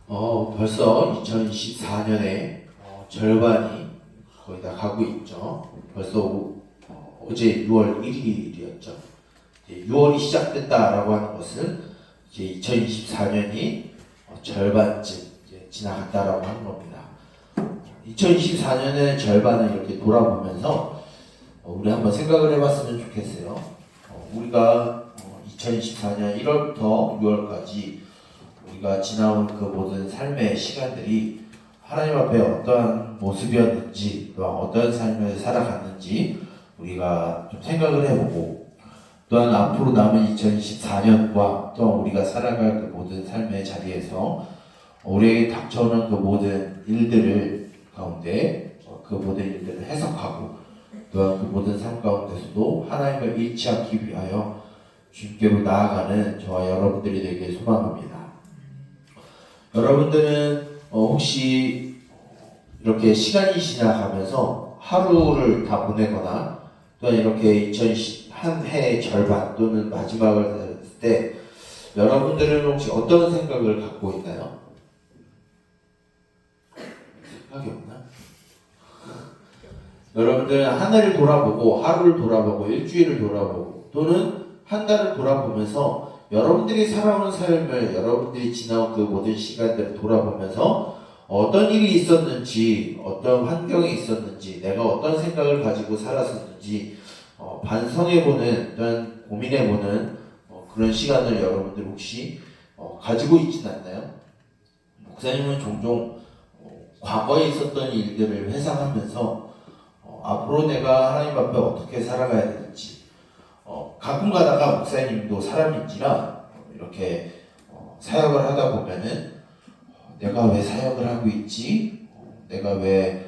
벌써 2024년에 절반이 거의 다 가고 있죠. 벌써 어제 6월 1일이었죠. 6월이 시작됐다라고 하는 것은 이제 2024년이 절반쯤 이제 지나갔다라고 하는 겁니다. 2024년의 절반을 이렇게 돌아보면서 우리 한번 생각을 해봤으면 좋겠어요. 우리가 2024년 1월부터 6월까지 우리가 지나온 그 모든 삶의 시간들이 하나님 앞에 어떠한 모습이었는지 또한 어떤 삶을 살아갔는지 우리가 좀 생각을 해보고, 또한 앞으로 남은 2024년과 또 우리가 살아갈 그 모든 삶의 자리에서 우리에게 닥쳐오는 그 모든 일들을 가운데 그 모든 일들을 해석하고, 또한 그 모든 삶 가운데서도 하나님을 잃지 않기 위하여 주님께로 나아가는 저와 여러분들이 되길 소망합니다. 여러분들은 혹시 이렇게 시간이 지나가면서 하루를 다 보내거나 또는 이렇게 한 해의 절반 또는 마지막을 했을 때 여러분들은 혹시 어떤 생각을 갖고 있나요? 생각이 없나? 여러분들은 한 해를 돌아보고 하루를 돌아보고 일주일을 돌아보고 또는 한 달을 돌아보면서 여러분들이 살아온 삶을, 여러분들이 지나온 그 모든 시간들을 돌아보면서 어떤 일이 있었는지, 어떤 환경이 있었는지, 내가 어떤 생각을 가지고 살았었는지 반성해보는, 어떤 고민해보는 그런 시간을 여러분들 혹시 가지고 있진 않나요? 목사님은 종종 과거에 있었던 일들을 회상하면서 앞으로 내가 하나님 앞에 어떻게 살아가야 되는지, 가끔 가다가 목사님도 사람인지라 이렇게 사역을 하다 보면은 내가 왜 사역을 하고 있지? 내가 왜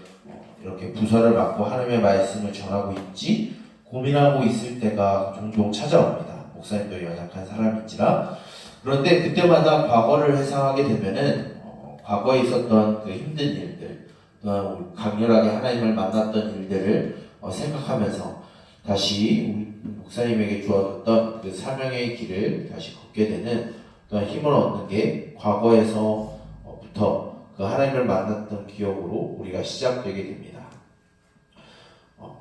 이렇게 부서를 맡고 하나님의 말씀을 전하고 있지? 고민하고 있을 때가 종종 찾아옵니다. 목사님도 연약한 사람인지라. 그런데 그때마다 과거를 회상하게 되면은 과거에 있었던 그 힘든 일들, 또한 강렬하게 하나님을 만났던 일들을 생각하면서 다시 우리 목사님에게 주어졌던 그 사명의 길을 다시 걷게 되는, 또한 힘을 얻는 게 과거에서부터 그 하나님을 만났던 기억으로 우리가 시작되게 됩니다.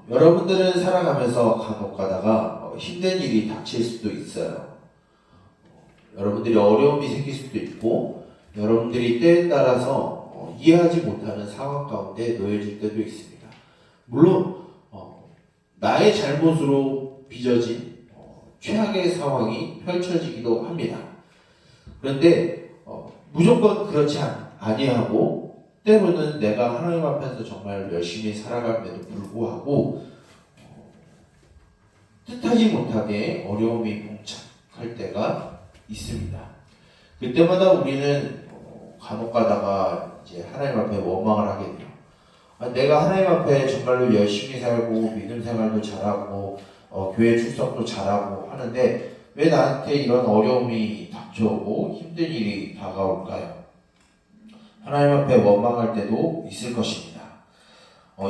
여러분들은 살아가면서 간혹 가다가 힘든 일이 닥칠 수도 있어요. 여러분들이 어려움이 생길 수도 있고, 여러분들이 때에 따라서 이해하지 못하는 상황 가운데 놓여질 때도 있습니다. 물론 나의 잘못으로 빚어진 최악의 상황이 펼쳐지기도 합니다. 그런데 무조건 그렇지 아니하고, 때로는 내가 하나님 앞에서 정말 열심히 살아감에도 불구하고 뜻하지 못하게 어려움이 봉착할 때가 있습니다. 그때마다 우리는 간혹 가다가 이제 하나님 앞에 원망을 하게 돼요. 내가 하나님 앞에 정말로 열심히 살고 믿음 생활도 잘하고 교회 출석도 잘하고 하는데 왜 나한테 이런 어려움이 닥쳐오고 힘든 일이 다가올까요? 하나님 앞에 원망할 때도 있을 것입니다.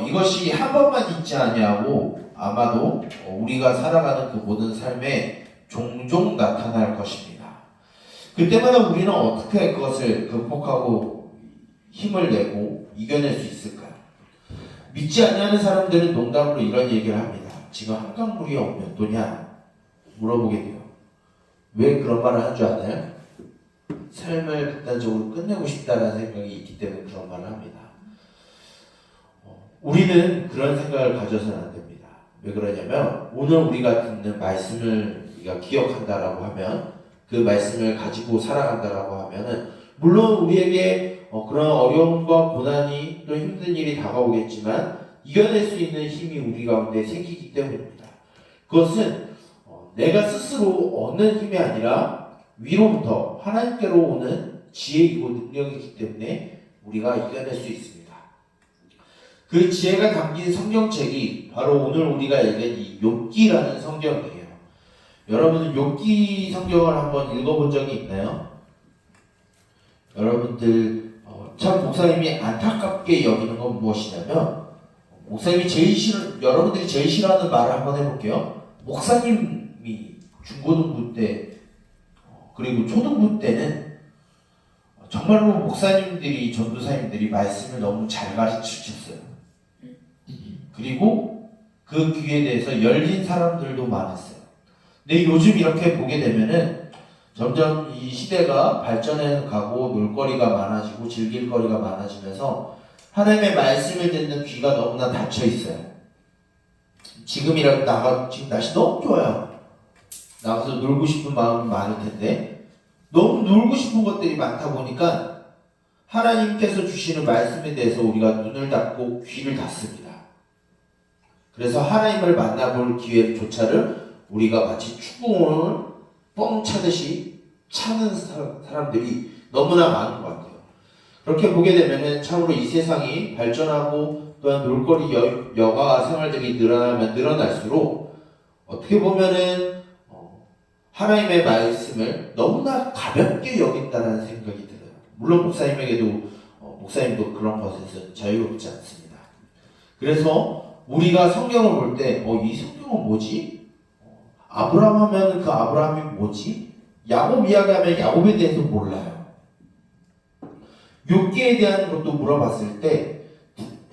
이것이 한 번만 있지 아니하고 아마도 우리가 살아가는 그 모든 삶에 종종 나타날 것입니다. 그때마다 우리는 어떻게 그것을 극복하고 힘을 내고 이겨낼 수 있을까요? 믿지 않는 사람들은 농담으로 이런 얘기를 합니다. 지금 한강물이 몇 도냐? 물어보게 돼요. 왜 그런 말을 한 줄 아나요? 삶을 극단적으로 끝내고 싶다는 생각이 있기 때문에 그런 말을 합니다. 우리는 그런 생각을 가져서는 안 됩니다. 왜 그러냐면 오늘 우리가 듣는 말씀을 우리가 기억한다라고 하면, 그 말씀을 가지고 살아간다라고 하면은 물론 우리에게 그런 어려움과 고난이 또 힘든 일이 다가오겠지만 이겨낼 수 있는 힘이 우리 가운데 생기기 때문입니다. 그것은 내가 스스로 얻는 힘이 아니라 위로부터 하나님께로 오는 지혜이고 능력이기 때문에 우리가 이겨낼 수 있습니다. 그 지혜가 담긴 성경책이 바로 오늘 우리가 읽은 이 욥기라는 성경이에요. 여러분은 욥기 성경을 한번 읽어본 적이 있나요? 여러분들 참 목사님이 안타깝게 여기는 건 무엇이냐면, 목사님이 여러분들이 제일 싫어하는 말을 한번 해볼게요. 목사님이 중고등부 때 그리고 초등부 때는 정말로 목사님들이, 전도사님들이 말씀을 너무 잘 가르쳐 주셨어요. 그리고 그 귀에 대해서 열린 사람들도 많았어요. 근데 요즘 이렇게 보게 되면은 점점 이 시대가 발전해 가고 놀거리가 많아지고 즐길 거리가 많아지면서 하나님의 말씀을 듣는 귀가 너무나 닫혀 있어요. 지금 날씨 너무 좋아요. 나가서 놀고 싶은 마음이 많을 텐데 너무 놀고 싶은 것들이 많다 보니까 하나님께서 주시는 말씀에 대해서 우리가 눈을 닫고 귀를 닫습니다. 그래서 하나님을 만나볼 기회조차를 우리가 마치 축구공을 뻥 차듯이 차는 사람들이 너무나 많은 것 같아요. 그렇게 보게 되면은 참으로 이 세상이 발전하고 또한 놀거리 여가 생활들이 늘어나면 늘어날수록 어떻게 보면은 하나님의 말씀을 너무나 가볍게 여긴다는 생각이 들어요. 물론 목사님도 그런 것에서 자유롭지 않습니다. 그래서 우리가 성경을 볼 때 이 성경은 뭐지? 아브라함 하면 그 아브라함이 뭐지? 야곱 이야기하면 야곱에 대해서 몰라요. 욥기에 대한 것도 물어봤을 때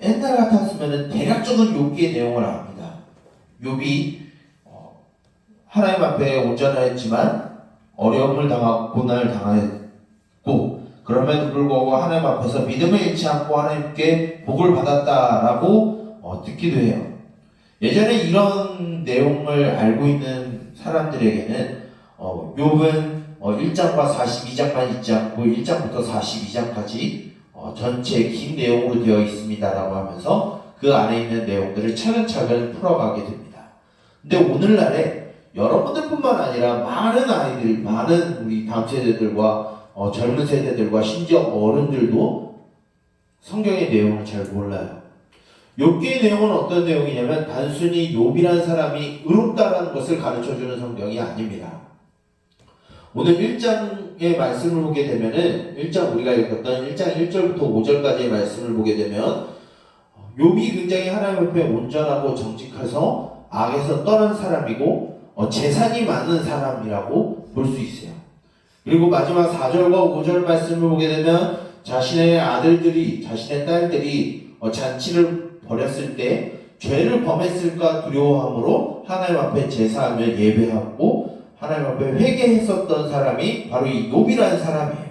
옛날 같았으면 대략적인 욥기의 내용을 압니다. 욥이 하나님 앞에 온전하였지만 어려움을 당하고 고난을 당하였고 그럼에도 불구하고 하나님 앞에서 믿음을 잃지 않고 하나님께 복을 받았다라고 듣기도 해요. 예전에 이런 내용을 알고 있는 사람들에게는 욥은 1장과 42장만 있지 않고 1장부터 42장까지 전체 긴 내용으로 되어 있습니다라고 하면서 그 안에 있는 내용들을 차근차근 풀어가게 됩니다. 근데 오늘날에 여러분들뿐만 아니라 많은 아이들, 많은 우리 다음 세대들과 젊은 세대들과 심지어 어른들도 성경의 내용을 잘 몰라요. 욥기의 내용은 어떤 내용이냐면 단순히 욥이라는 사람이 의롭다라는 것을 가르쳐주는 성경이 아닙니다. 오늘 1장의 말씀을 보게 되면은 1장 우리가 읽었던 1장 1절부터 5절까지의 말씀을 보게 되면 욥이 굉장히 하나님 앞에 온전하고 정직해서 악에서 떠난 사람이고 재산이 많은 사람이라고 볼 수 있어요. 그리고 마지막 4절과 5절 말씀을 보게 되면 자신의 아들들이, 자신의 딸들이 잔치를 벌였을 때 죄를 범했을까 두려워함으로 하나님 앞에 제사하며 예배하고 하나님 앞에 회개했었던 사람이 바로 이 욥이라는 사람이에요.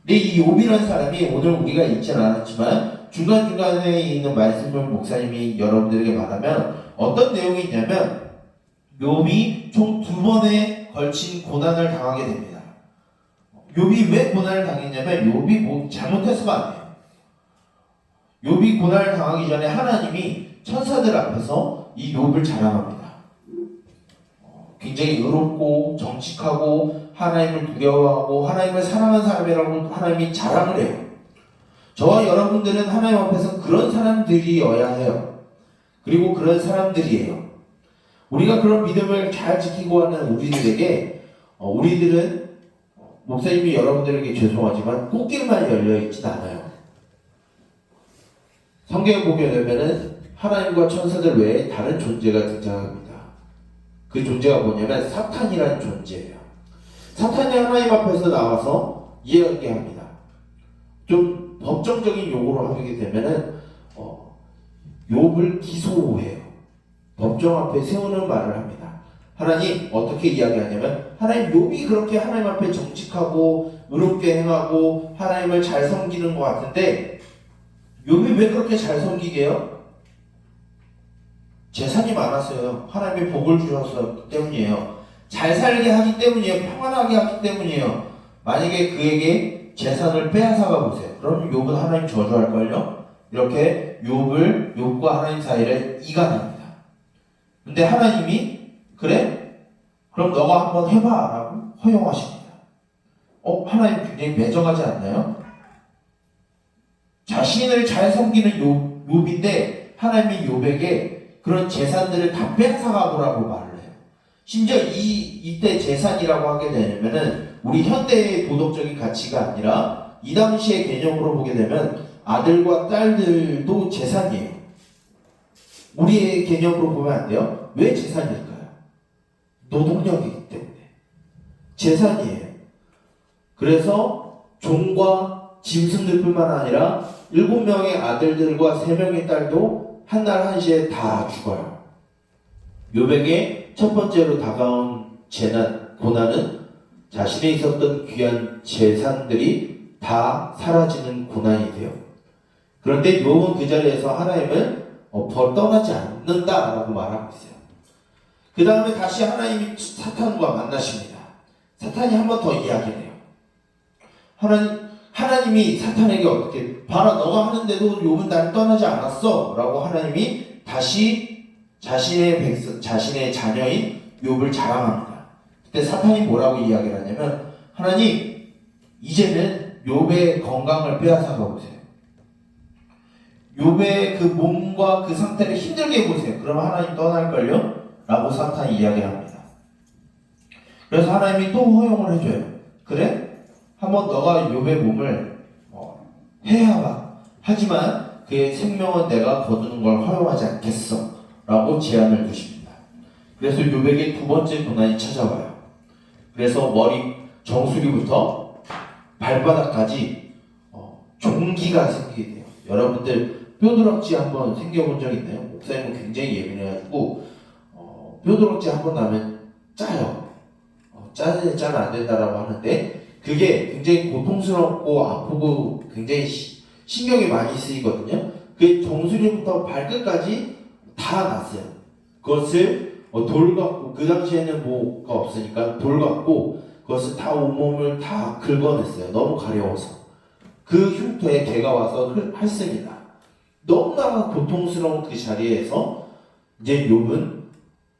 근데 이 욥이라는 사람이 오늘 우리가 읽지는 않았지만 중간중간에 있는 말씀을 목사님이 여러분들에게 말하면 어떤 내용이 있냐면 욥이 총 2번에 걸친 고난을 당하게 됩니다. 욥이 왜 고난을 당했냐면 욥이 뭐 잘못해서가 아니에요. 욥이 고난을 당하기 전에 하나님이 천사들 앞에서 이 욥을 자랑합니다. 굉장히 의롭고 정직하고 하나님을 두려워하고 하나님을 사랑하는 사람이라고 하나님이 자랑을 해요. 저와 여러분들은 하나님 앞에서 그런 사람들이어야 해요. 그리고 그런 사람들이에요. 우리가 그런 믿음을 잘 지키고 하는 우리들에게 우리들은 목사님이 여러분들에게 죄송하지만 꽃길만 열려있진 않아요. 성경에 보게 되면은 하나님과 천사들 외에 다른 존재가 등장합니다. 그 존재가 뭐냐면 사탄이라는 존재예요. 사탄이 하나님 앞에서 나와서 이야기합니다. 좀 법정적인 용어로 하게 되면은 욥을 기소해요. 법정 앞에 세우는 말을 합니다. 하나님 어떻게 이야기하냐면 하나님 욥이 그렇게 하나님 앞에 정직하고 의롭게 행하고 하나님을 잘 섬기는 것 같은데 욥이 왜 그렇게 잘 섬기게요? 재산이 많았어요. 하나님이 복을 주셨기 때문이에요. 잘 살게 하기 때문이에요. 평안하게 하기 때문이에요. 만약에 그에게 재산을 빼앗아가 보세요. 그럼 욥은 하나님 저주할걸요? 이렇게 욥과 하나님 사이를 이간합니다. 근데 하나님이 그래? 그럼 너가 한번 해봐 라고 허용하십니다. 하나님 굉장히 매정하지 않나요? 자신을 잘 섬기는 욥인데 하나님이 욥에게 그런 재산들을 다 뺏어가 보라고 말을 해요. 심지어 이때 재산이라고 하게 되면은 우리 현대의 도덕적인 가치가 아니라 이 당시의 개념으로 보게 되면 아들과 딸들도 재산이에요. 우리의 개념으로 보면 안 돼요. 왜 재산일까요? 노동력이기 때문에 재산이에요. 그래서 종과 짐승들뿐만 아니라 7명의 아들들과 3명의 딸도 한날 한시에 다 죽어요. 욥에게 첫 번째로 다가온 재난, 고난은 자신에 있었던 귀한 재산들이 다 사라지는 고난이 돼요. 그런데 욥은 그 자리에서 하나님을 떠나지 않는다라고 말하고 있어요. 그 다음에 다시 하나님이 사탄과 만나십니다. 사탄이 한 번 더 이야기를 해요. 하나님이 사탄에게 어떻게, 봐라, 너가 하는데도 욥은 나를 떠나지 않았어 라고 하나님이 다시 자신의 자녀인 욥을 자랑합니다. 그때 사탄이 뭐라고 이야기를 하냐면, 하나님, 이제는 욥의 건강을 빼앗아가 보세요. 욥의 그 몸과 그 상태를 힘들게 해보세요. 그러면 하나님 떠날걸요? 라고 사탄이 이야기합니다. 그래서 하나님이 또 허용을 해줘요. 그래? 한번 너가 욥의 몸을 해야봐. 하지만 그의 생명은 내가 거두는 걸 허용하지 않겠어. 라고 제안을 두십니다. 그래서 욥에게 두 번째 고난이 찾아와요. 그래서 머리 정수리부터 발바닥까지 종기가 생기게 돼요. 여러분들 뼈드락지 한번 생겨본 적 있나요? 목사님은 굉장히 예민해가지고 뼈드락지 한번 나면 짜요. 짜면 안 된다라고 하는데 그게 굉장히 고통스럽고 아프고 굉장히 신경이 많이 쓰이거든요. 그 정수리부터 발끝까지 다 났어요. 그것을 돌 갖고, 그 당시에는 뭐가 없으니까 돌 갖고 그것을 다 온몸을 다 긁어냈어요. 너무 가려워서. 그 흉터에 개가 와서 핥습니다. 너무나 고통스러운 그 자리에서 이제 욥은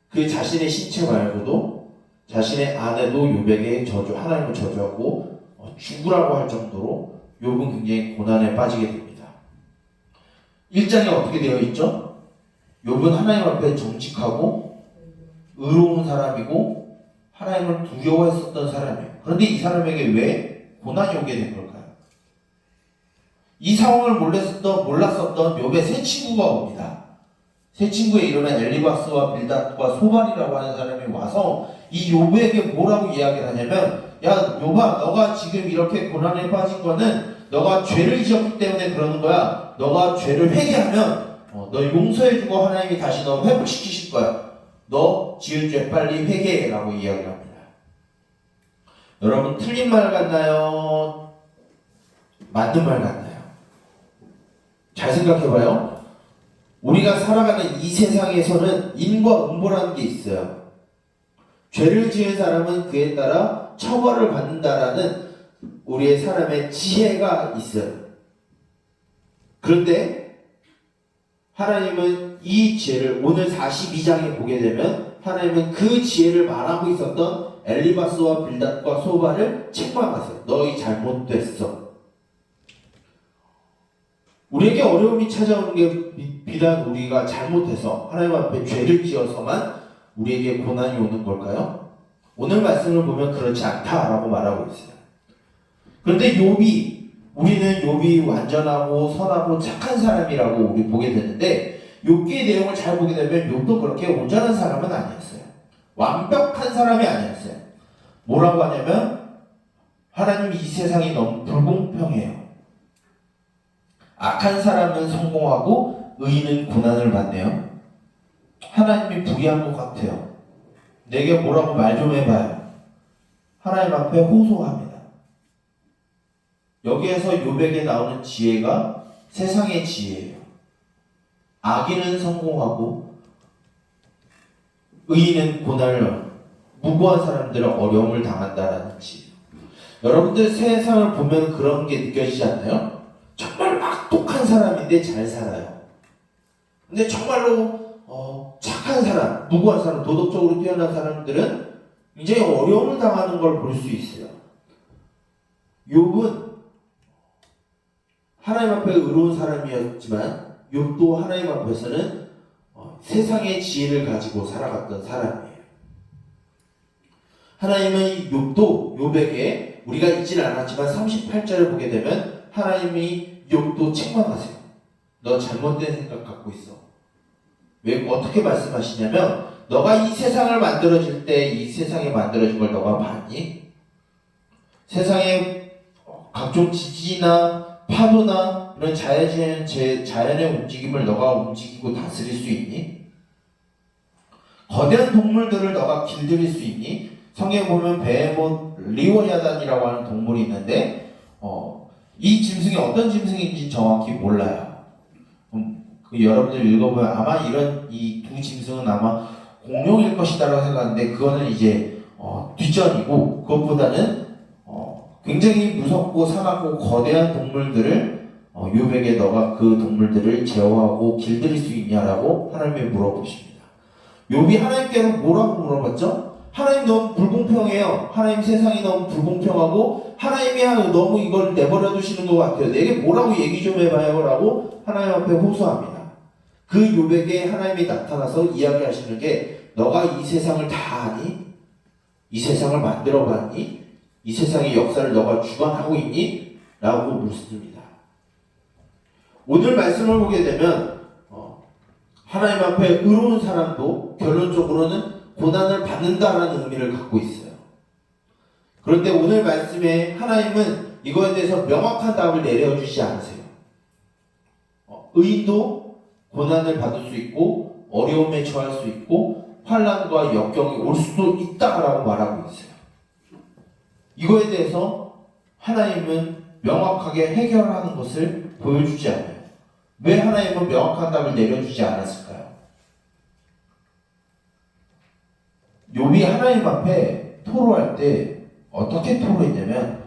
그 자신의 신체 말고도 자신의 아내도 욥에게 하나님을 저주하고 죽으라고 할 정도로 욥은 굉장히 고난에 빠지게 됩니다. 1장에 어떻게 되어 있죠? 욥은 하나님 앞에 정직하고 의로운 사람이고 하나님을 두려워했었던 사람이에요. 그런데 이 사람에게 왜 고난이 오게 된 걸까요? 이 상황을 몰랐었던 욥의 세 친구가 옵니다. 세 친구의 이름은 엘리바스와 빌닷과 소발이라고 하는 사람이 와서 이 욥에게 뭐라고 이야기를 하냐면, 야 욥아, 너가 지금 이렇게 고난에 빠진 거는 너가 죄를 지었기 때문에 그러는 거야. 너가 죄를 회개하면 너 용서해주고 하나님이 다시 너 회복시키실 거야. 너 지은 죄 빨리 회개해라고 이야기를 합니다. 여러분, 틀린 말 같나요? 맞는 말 같나요? 잘 생각해봐요. 우리가 살아가는 이 세상에서는 인과 응보라는 게 있어요. 죄를 지은 사람은 그에 따라 처벌을 받는다라는 우리의 사람의 지혜가 있어요. 그런데 하나님은 이 지혜를 오늘 42장에 보게 되면 하나님은 그 지혜를 말하고 있었던 엘리바스와 빌닷과 소바를 책망하세요. 너희 잘못됐어. 우리에게 어려움이 찾아오는 게 비단 우리가 잘못해서 하나님 앞에 죄를 지어서만 우리에게 고난이 오는 걸까요? 오늘 말씀을 보면 그렇지 않다라고 말하고 있어요. 그런데 우리는 욥이 완전하고 선하고 착한 사람이라고 우리 보게 되는데 욥기의 내용을 잘 보게 되면 욥도 그렇게 온전한 사람은 아니었어요. 완벽한 사람이 아니었어요. 뭐라고 하냐면 하나님, 이 세상이 너무 불공평해요. 악한 사람은 성공하고 의인은 고난을 받네요. 하나님이 불의한 것 같아요. 내게 뭐라고 말 좀 해봐요. 하나님 앞에 호소합니다. 여기에서 욥에게 나오는 지혜가 세상의 지혜예요. 악인은 성공하고 의인은 고난을, 무고한 사람들은 어려움을 당한다라는 지혜. 여러분들 세상을 보면 그런 게 느껴지지 않나요? 정말 악독한 사람인데 잘 살아요. 근데 정말로 착한 사람, 무고한 사람, 도덕적으로 뛰어난 사람들은 굉장히 어려움을 당하는 걸 볼 수 있어요. 욥은 하나님 앞에 의로운 사람이었지만 욥도 하나님 앞에서는 세상의 지혜를 가지고 살아갔던 사람이에요. 하나님은 욥에게 우리가 잊지는 않았지만 38절을 보게 되면 하나님이 욥도 책망하세요. 너 잘못된 생각 갖고 있어. 왜 어떻게 말씀하시냐면 너가 이 세상을 만들어질 때 이 세상에 만들어진 걸 너가 봤니? 세상에 각종 지진이나 파도나 이런 자연의 움직임을 너가 움직이고 다스릴 수 있니? 거대한 동물들을 너가 길들일 수 있니? 성경에 보면 베헤못 리워야단이라고 하는 동물이 있는데 이 짐승이 어떤 짐승인지 정확히 몰라요. 여러분들 읽어보면 아마 이 두 짐승은 아마 공룡일 것이다라고 생각하는데 그거는 이제 뒷전이고 그것보다는 굉장히 무섭고 사납고 거대한 동물들을 욥에게 너가 그 동물들을 제어하고 길들일 수 있냐라고 하나님이 물어보십니다. 욥이 하나님께로 뭐라고 물어봤죠? 하나님 너무 불공평해요. 하나님 세상이 너무 불공평하고 하나님이 너무 이걸 내버려 두시는 것 같아요. 내게 뭐라고 얘기 좀 해봐요 라고 하나님 앞에 호소합니다. 그 욥에게 하나님이 나타나서 이야기하시는 게 너가 이 세상을 다 아니? 이 세상을 만들어 봤니? 이 세상의 역사를 너가 주관하고 있니? 라고 묻습니다. 오늘 말씀을 보게 되면 하나님 앞에 의로운 사람도 결론적으로는 고난을 받는다라는 의미를 갖고 있어요. 그런데 오늘 말씀에 하나님은 이거에 대해서 명확한 답을 내려주지 않으세요. 의인도 고난을 받을 수 있고 어려움에 처할 수 있고 환난과 역경이 올 수도 있다라고 말하고 있어요. 이거에 대해서 하나님은 명확하게 해결하는 것을 보여주지 않아요. 왜 하나님은 명확한 답을 내려주지 않았을까요? 욥이 하나님 앞에 토로할 때 어떻게 토로했냐면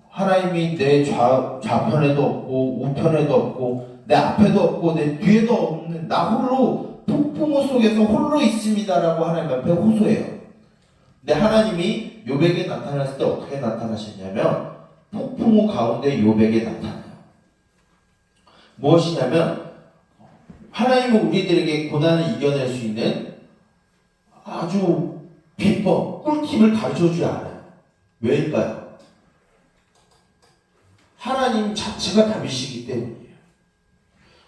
하나님이 내 좌편에도 없고 우편에도 없고 내 앞에도 없고 내 뒤에도 없는 나 홀로 폭풍우 속에서 홀로 있습니다라고 하나님 앞에 호소해요. 근데 하나님이 욥에게 나타났을 때 어떻게 나타나셨냐면 폭풍우 가운데 욥에게 나타나요. 무엇이냐면 하나님은 우리들에게 고난을 이겨낼 수 있는 아주 비법, 꿀팁을 가르쳐주지 않아요. 왜일까요? 하나님 자체가 답이시기 때문이에요.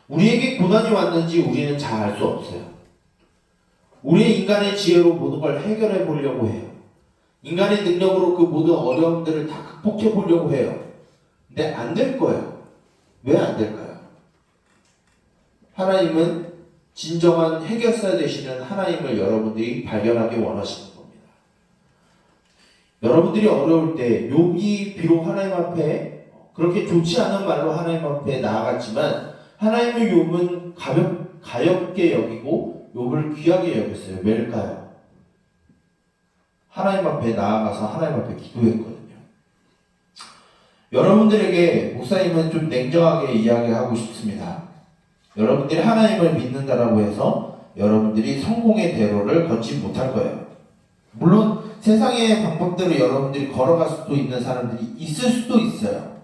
우리에게 고난이 왔는지 우리는 잘 알 수 없어요. 우리의 인간의 지혜로 모든 걸 해결해 보려고 해요. 인간의 능력으로 그 모든 어려움들을 다 극복해 보려고 해요. 근데 안 될 거예요. 왜 안 될까요? 하나님은 진정한 해결사 되시는 하나님을 여러분들이 발견하기 원하시는 겁니다. 여러분들이 어려울 때 욥이 비록 하나님 앞에 그렇게 좋지 않은 말로 하나님 앞에 나아갔지만 하나님의 욥은 가볍게 여기고 욥을 귀하게 여겼어요. 왜일까요? 하나님 앞에 나아가서 하나님 앞에 기도했거든요. 여러분들에게 목사님은 좀 냉정하게 이야기하고 싶습니다. 여러분들이 하나님을 믿는다라고 해서 여러분들이 성공의 대로를 걷지 못할 거예요. 물론 세상의 방법대로 여러분들이 걸어갈 수도 있는 사람들이 있을 수도 있어요.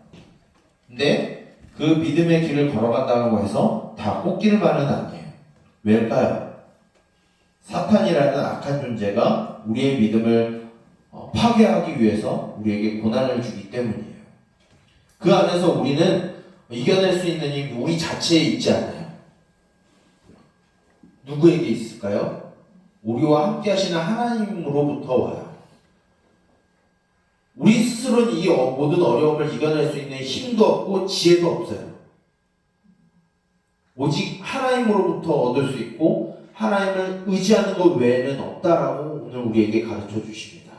근데 그 믿음의 길을 걸어간다고 해서 다 꽃길만은 아니에요. 왜일까요? 사탄이라는 악한 존재가 우리의 믿음을 파괴하기 위해서 우리에게 고난을 주기 때문이에요. 그 안에서 우리는 이겨낼 수 있는 힘이 우리 자체에 있지 않아요. 누구에게 있을까요? 우리와 함께 하시는 하나님으로부터 와요. 우리 스스로는 이 모든 어려움을 이겨낼 수 있는 힘도 없고 지혜도 없어요. 오직 하나님으로부터 얻을 수 있고 하나님을 의지하는 것 외에는 없다라고 오늘 우리에게 가르쳐 주십니다.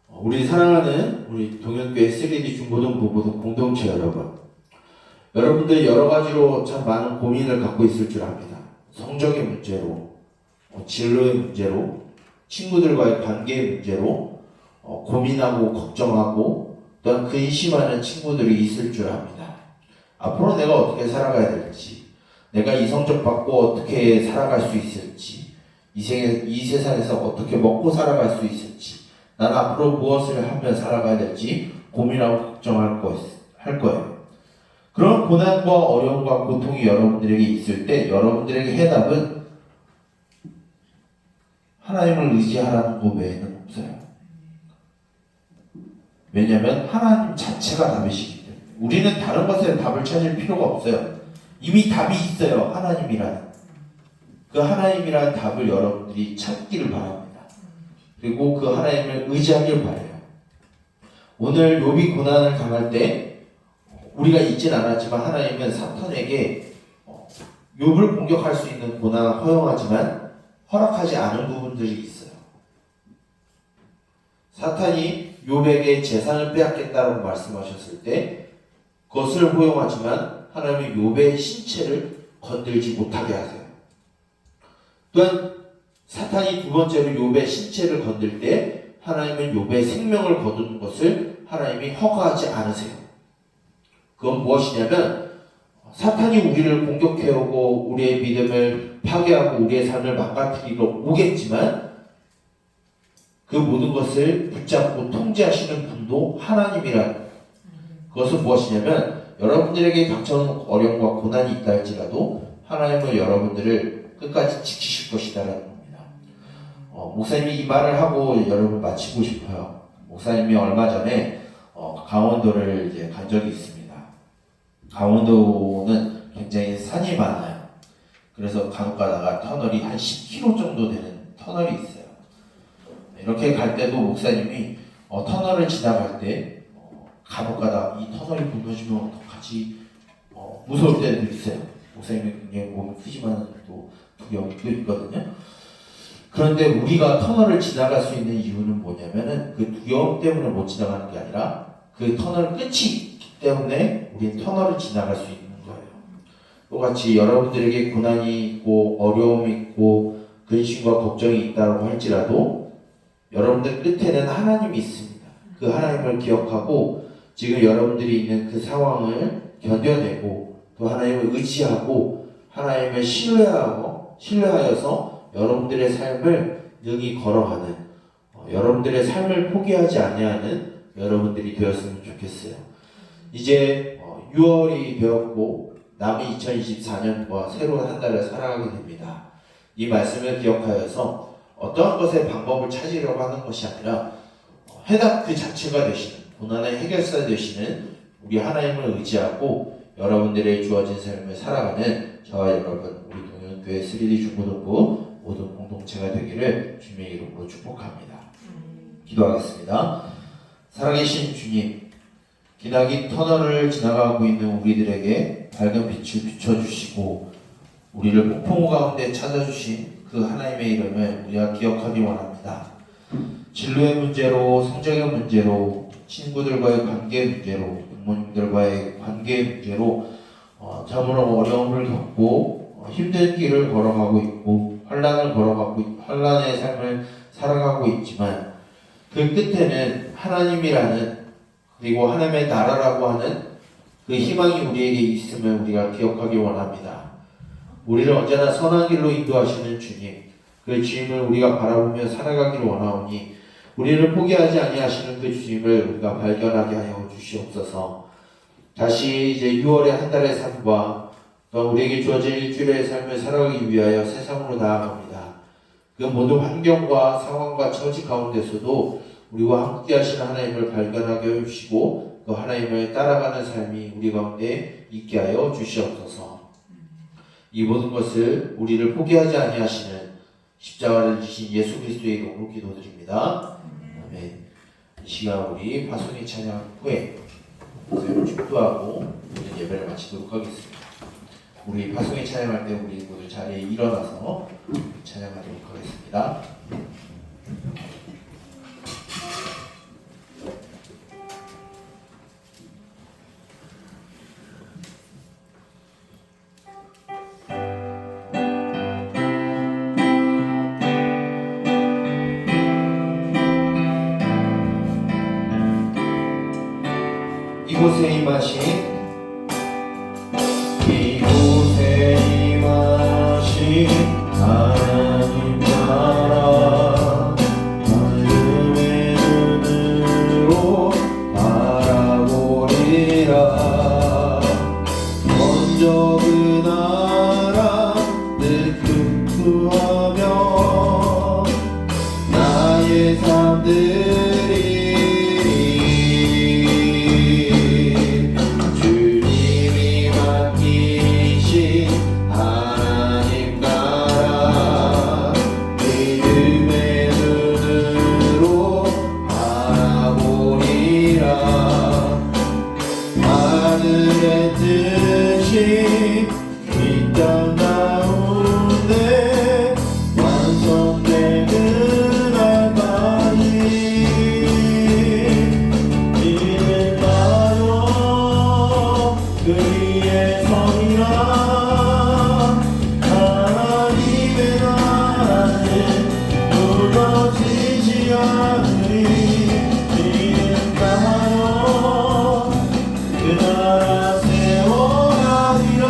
우리 사랑하는 우리 동현교회 3D 중고등부 공동체 여러분들 여러 가지로 참 많은 고민을 갖고 있을 줄 압니다. 성적의 문제로, 진로의 문제로, 친구들과의 관계의 문제로 고민하고 걱정하고 또한 근심하는 친구들이 있을 줄 압니다. 앞으로 내가 어떻게 살아가야 될지, 내가 이 성적 받고 어떻게 살아갈 수 있을지, 이 세상에서 어떻게 먹고 살아갈 수 있을지, 나는 앞으로 무엇을 하며 살아가야 될지 고민하고 걱정할 거예요. 그런 고난과 어려움과 고통이 여러분들에게 있을 때 여러분들에게 해답은 하나님을 의지하라는 것 외에는 없어요. 왜냐하면 하나님 자체가 답이시기 때문에 우리는 다른 것에 답을 찾을 필요가 없어요. 이미 답이 있어요. 하나님이라는 그 하나님이라는 답을 여러분들이 찾기를 바랍니다. 그리고 그 하나님을 의지하길 바라요. 오늘 욥이 고난을 당할 때 우리가 잊진 않았지만 하나님은 사탄에게 욥을 공격할 수 있는 고난을 허용하지만 허락하지 않은 부분들이 있어요. 사탄이 욥에게 재산을 빼앗겠다고 말씀하셨을 때 그것을 허용하지만 하나님은 욥의 신체를 건들지 못하게 하세요. 또한 사탄이 두 번째로 욥의 신체를 건들 때 하나님은 욥의 생명을 거두는 것을 하나님이 허가하지 않으세요. 그건 무엇이냐면 사탄이 우리를 공격해오고 우리의 믿음을 파괴하고 우리의 삶을 망가뜨리러 오겠지만 그 모든 것을 붙잡고 통제하시는 분도 하나님이라는 그것은 무엇이냐면 여러분들에게 닥쳐오는 어려움과 고난이 있다 할지라도 하나님은 여러분들을 끝까지 지키실 것이다라는 겁니다. 목사님이 이 말을 하고 여러분 마치고 싶어요. 목사님이 얼마 전에 강원도를 이제 간 적이 있습니다. 강원도는 굉장히 산이 많아요. 그래서 간혹 가다가 터널이 한 10km 정도 되는 터널이 있어요. 이렇게 갈 때도 목사님이 터널을 지나갈 때 간혹 가다가 이 터널이 무너지면 어떡하지 무서울 때도 있어요. 목사님이 굉장히 몸이 푸짐한 또 두려움도 있거든요. 그런데 우리가 터널을 지나갈 수 있는 이유는 뭐냐면은 그 두려움 때문에 못 지나가는 게 아니라 그 터널 끝이 있기 때문에 우리는 터널을 지나갈 수 있는 거예요. 똑같이 여러분들에게 고난이 있고 어려움이 있고 근심과 걱정이 있다고 할지라도 여러분들 끝에는 하나님이 있습니다. 그 하나님을 기억하고 지금 여러분들이 있는 그 상황을 견뎌내고 또 하나님을 의지하고 하나님을 신뢰하여서 여러분들의 삶을 능히 걸어가는 여러분들의 삶을 포기하지 아니하는 여러분들이 되었으면 좋겠어요. 이제 6월이 되었고 남은 2024년과 새로운 한 달을 살아가게 됩니다. 이 말씀을 기억하여서 어떠한 것의 방법을 찾으려고 하는 것이 아니라 해답 그 자체가 되시는 고난의 해결사 되시는 우리 하나님을 의지하고 여러분들의 주어진 삶을 살아가는 저와 여러분 우리 동현교회 3D 중고등부 모든 공동체가 되기를 주님의 이름으로 축복합니다. 기도하겠습니다. 살아계신 주님, 기나긴 터널을 지나가고 있는 우리들에게 밝은 빛을 비춰주시고 우리를 폭풍우 가운데 찾아주신 그 하나님의 이름을 우리가 기억하기 원합니다. 진로의 문제로, 성적의 문제로, 친구들과의 관계 문제로, 부모님들과의 관계 문제로 참으로 어려움을 겪고 힘든 길을 걸어가고 있고 환란의 삶을 살아가고 있지만 그 끝에는 하나님이라는 그리고 하나님의 나라라고 하는 그 희망이 우리에게 있음을 우리가 기억하기 원합니다. 우리를 언제나 선한 길로 인도하시는 주님, 그 주님을 우리가 바라보며 살아가기를 원하오니 우리를 포기하지 아니하시는 그 주님을 우리가 발견하게 하여 주시옵소서. 다시 이제 6월의 한 달의 삶과 또 우리에게 주어진 일주일의 삶을 살아가기 위하여 세상으로 나아갑니다. 그 모든 환경과 상황과 처지 가운데서도 우리와 함께 하시는 하나님을 발견하게 해주시고 그 하나님을 따라가는 삶이 우리 가운데 있게 하여 주시옵소서. 이 모든 것을 우리를 포기하지 아니하시는 십자가를 지신 예수 그리스도의 이름으로 기도드립니다. 아멘. 이 시간 우리 파송의 찬양 후에 목사님을 축도하고 모든 예배를 마치도록 하겠습니다. 우리 파송의 찬양할 때 우리 모두 자리에 일어나서 찬양하도록 하겠습니다. 이곳에 임하신 하나님 나라 마음의 눈으로 바라보리라. 먼저 그 나라 뜻구하며 나의 삶들이 믿음의 눈으로 바라보리라. 심장 가운데 완성되는 날까지 믿을까요? 그 위에 서리라 하나님의 나라는 무너지지 않으리. 믿을까요? 그 나라 세워가리라.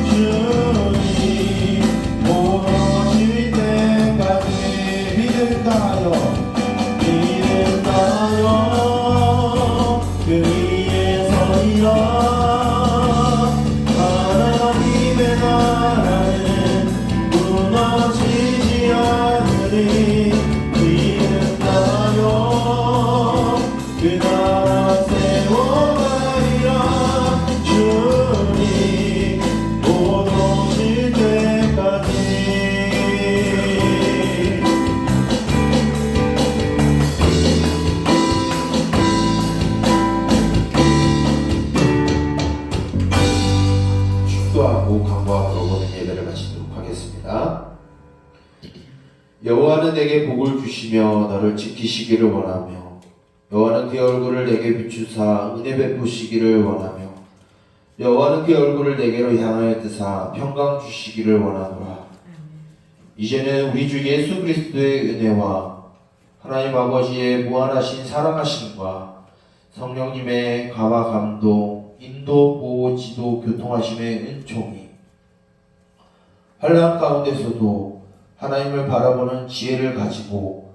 주님 오실 때까지 믿을까요? 믿을까요? 그 위에 서리라 하나님의 나라는 무너지지 않으리. 믿을까요? 그 나라 세워가리라. 주님 오실 때까지. 축도하고 간구하고 오는 예배를 마치도록 하겠습니다. 여호와는 내게 복을 주시며 너를 지키시기를 원하며 여호와는 그의 얼굴을 내게 비추사 은혜 베푸시기를 원하며 여호와는 그의 얼굴을 내게로 향하여 드사 평강 주시기를 원하노라. 이제는 우리 주 예수 그리스도의 은혜와 하나님 아버지의 무한하신 사랑하심과 성령님의 감화 감동 인도 보호 지도 교통하심의 은총이 환난 가운데서도 하나님을 바라보는 지혜를 가지고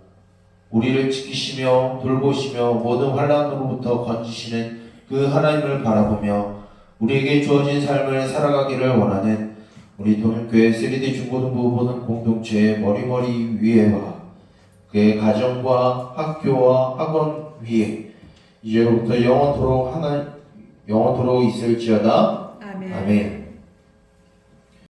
우리를 지키시며 돌보시며 모든 환난으로부터 건지시는 그 하나님을 바라보며 우리에게 주어진 삶을 살아가기를 원하는 우리 동일교회 3D 중고등부 보는 공동체의 머리머리 위에와 그의 가정과 학교와 학원 위에 이제로부터 영원토록 있을지어다. 아멘. 아멘.